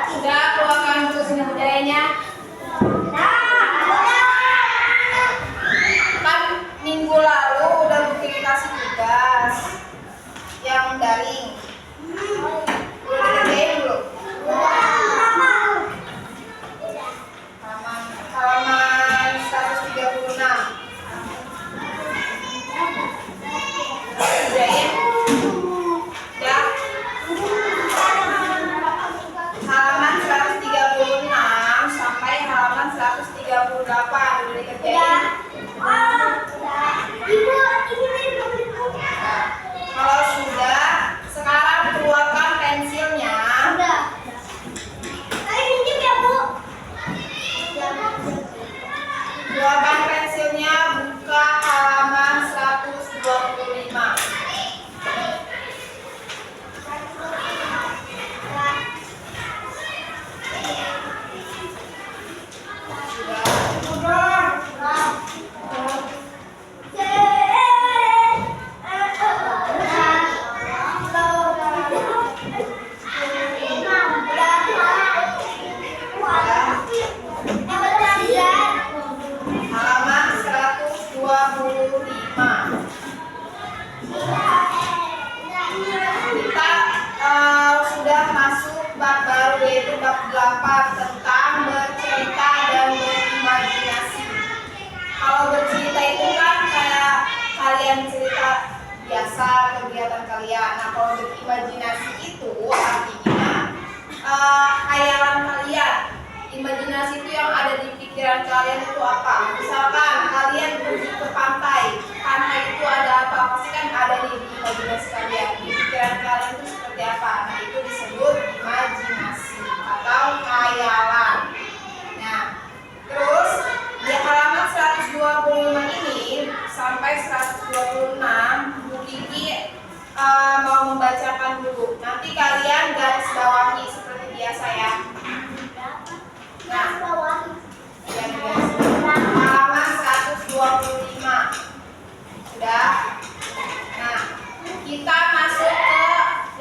Sudah keluarkan buku seni budayanya. Kan minggu lalu udah bikin kasih tugas yang daring. Udah dikerjain belum? Halaman 136. Kerjain. Ya. Halaman 136 sampai halaman 138 udah dikerjain. Kalau sudah, sekarang keluarkan pensilnya. Keluarkan pensilnya, buka halaman 125. Halaman 125. Kita sudah masuk bab baru, yaitu bab 8 tentang bercerita dan berimajinasi. Kalau bercerita itu kan kayak kalian cerita biasa kegiatan kalian. Nah, kalau berimajinasi itu artinya khayalan kalian. Imajinasi itu yang ada di pikiran kalian itu apa? Misalkan kalian pergi ke pantai. Pantai itu ada apa? Pasti kan ada di imajinasi kalian. Di pikiran kalian itu seperti apa? Nah, itu disebut imajinasi atau khayalan. Nah, terus di halaman 125 ini sampai 126 Bu Kiki mau membacakan dulu. Nanti kalian garis bawahi seperti biasa ya. Nah, halaman 125 sudah. Nah, kita masuk ke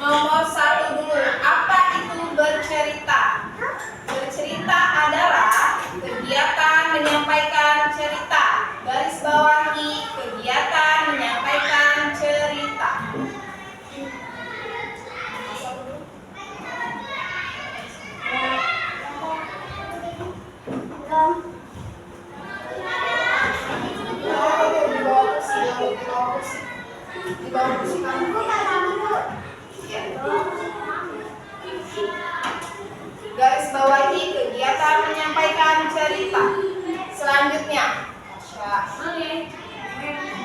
nomor 1 dulu. Apa itu bercerita? Bercerita adalah kegiatan menyampaikan cerita. Garis bawahi kegiatan menyampaikan cerita. Garis bawahi kegiatan menyampaikan cerita. Selanjutnya,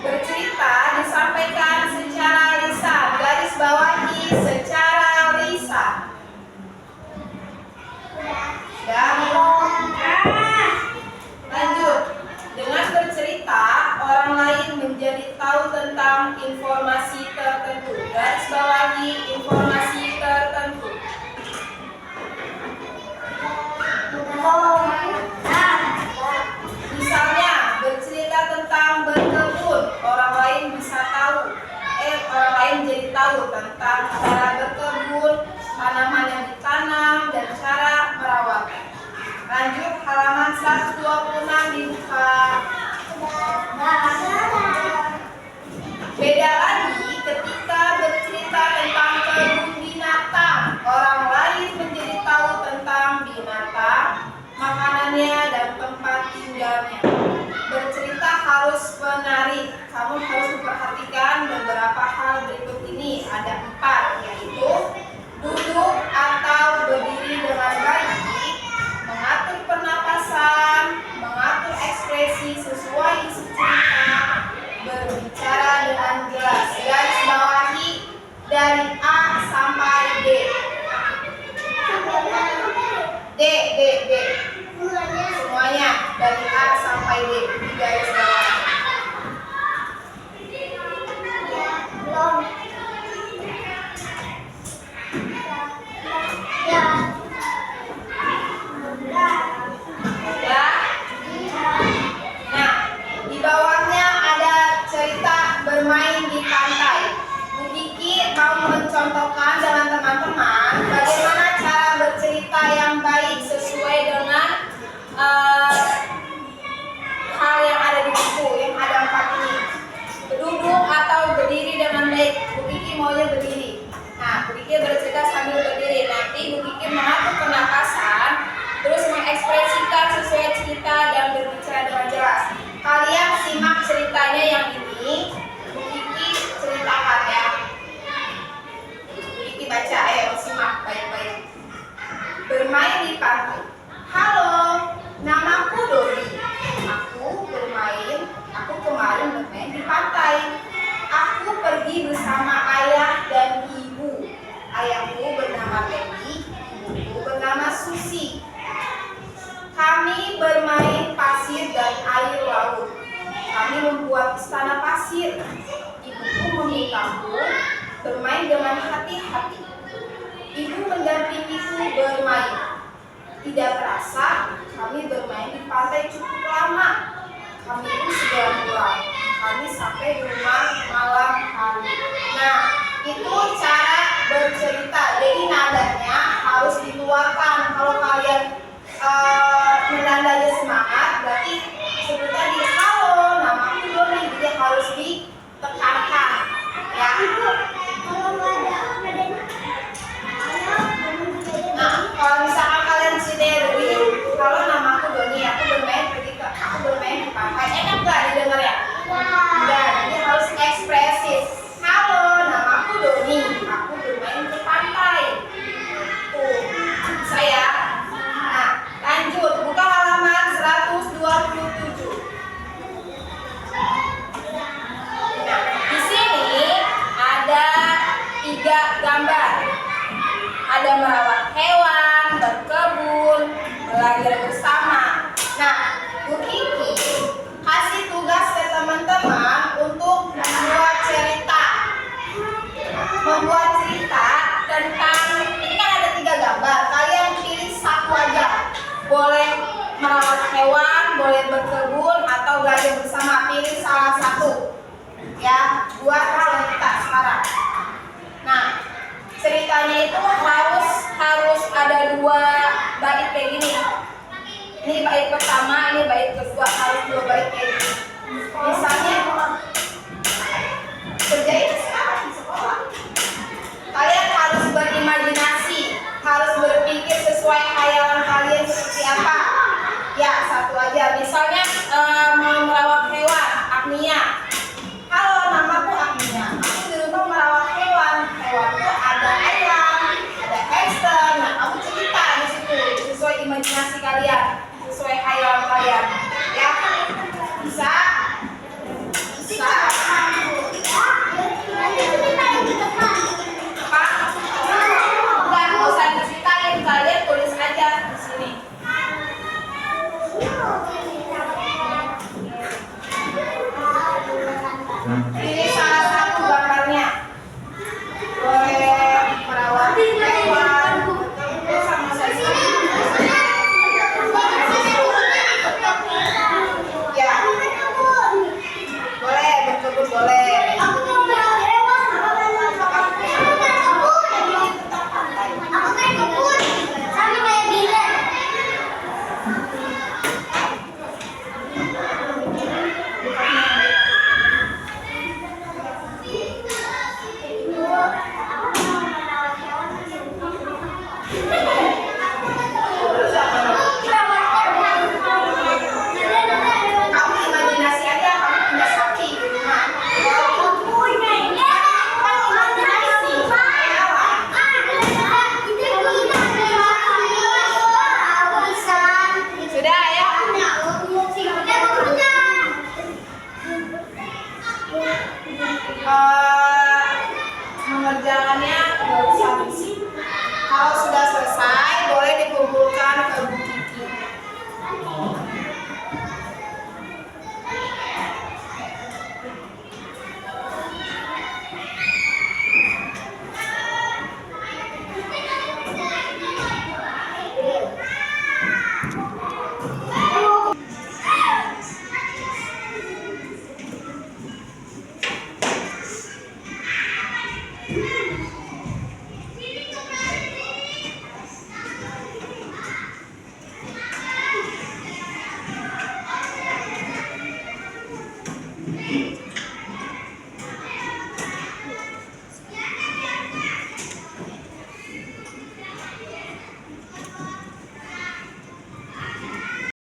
bercerita disampaikan secara lisan. Garis bawahi secara lisan. Dan lanjut, dengan bercerita orang lain menjadi tahu tentang informasi tertentu. Garis bawahi informasi tertentu. Misalnya bercerita tentang berkebun, orang lain bisa tahu. Orang lain jadi tahu tentang cara berkebun, tanaman yang ditanam dan cara merawatnya. Lanjut, halaman 126 dibuka. Beda lagi ketika bercerita tentang kebun binatang. Orang lain menjadi tahu tentang binatang, makanannya dan tempat tinggalnya. Bercerita harus menarik. Kamu harus memperhatikan beberapa hal berikut ini. Ada 4, yaitu duduk atau berdiri dengan baik, mengatur pernapasan, mengatur ekspresi sesuai isi cerita, berbicara dengan jelas. Garis bawahi dari A sampai D. D. Semuanya dari A sampai D. Garis bawahi. yang baik sesuai dengan hal yang ada di buku yang ada 4 ini. Duduk atau berdiri dengan baik. Bu Kiki maunya berdiri. Nah, Bu Kiki bercerita sambil berdiri. Nanti Bu Kiki mengatur pernapasan, terus mengekspresikan sesuai cerita dan berbicara dengan jelas. Kalian simak ceritanya yang ini. Bu Kiki ceritakan ya. Bu Kiki baca, ayo simak baik-baik. Bermain di pantai. Halo, namaku Dori. Aku kemarin bermain di pantai. Aku pergi bersama ayah dan ibu. Ayahku bernama Betty, ibuku bernama Susi. Kami bermain pasir dan air laut. Kami membuat istana pasir. Ibuku memintaku bermain dengan hati-hati. Ibu mendampingiku bermain. Tidak terasa kami bermain di pantai cukup lama. Kami pun sudah pulang. Kami sampai di rumah malam hari. Nah, itu cara bercerita. Jadi nadanya harus dikeluarkan. Kalau kalian menandanya semangat, berarti sebut tadi halo, namaku Dori. Jadi harus ditekankan. Ya. Nah, kalau misalkan kalian sini Dori, halo namaku Doni, aku bermain di pantai. Enak gak didengar ya? Enggak, jadi harus ekspresif. Halo, namaku Doni, aku bermain di pantai. Tuh, bisa ya? Nah, lanjut, buka halaman 127. Nah, di sini ada 3 gambar. Ada merawat hewan, berkebun, belajar bersama. Nah, Bu Kiki kasih tugas ke teman-teman untuk membuat cerita tentang, ini kan ada 3 gambar. Kalian pilih satu aja. Boleh merawat hewan, boleh berkebun, atau belajar bersama. Pilih salah satu. Ya, buat cerita sekarang. Nah, ceritanya itu harus ada 2 bait kayak gini. Ini bait pertama, ini bait kedua, harus 2 bait kayak gini. Misalnya kerjain sekarang di sekolah. Kalian harus berimajinasi, harus berpikir sesuai khayalan kalian seperti apa. Ya, satu aja. Misalnya mau merawat hewan, Agnia. Halo, namaku Agnia. Aku di rumah merawat hewan. Hewanku ada ayam, ada hamster. Nah, kamu cerita di situ sesuai imajinasi kalian, sesuai khayalan kalian.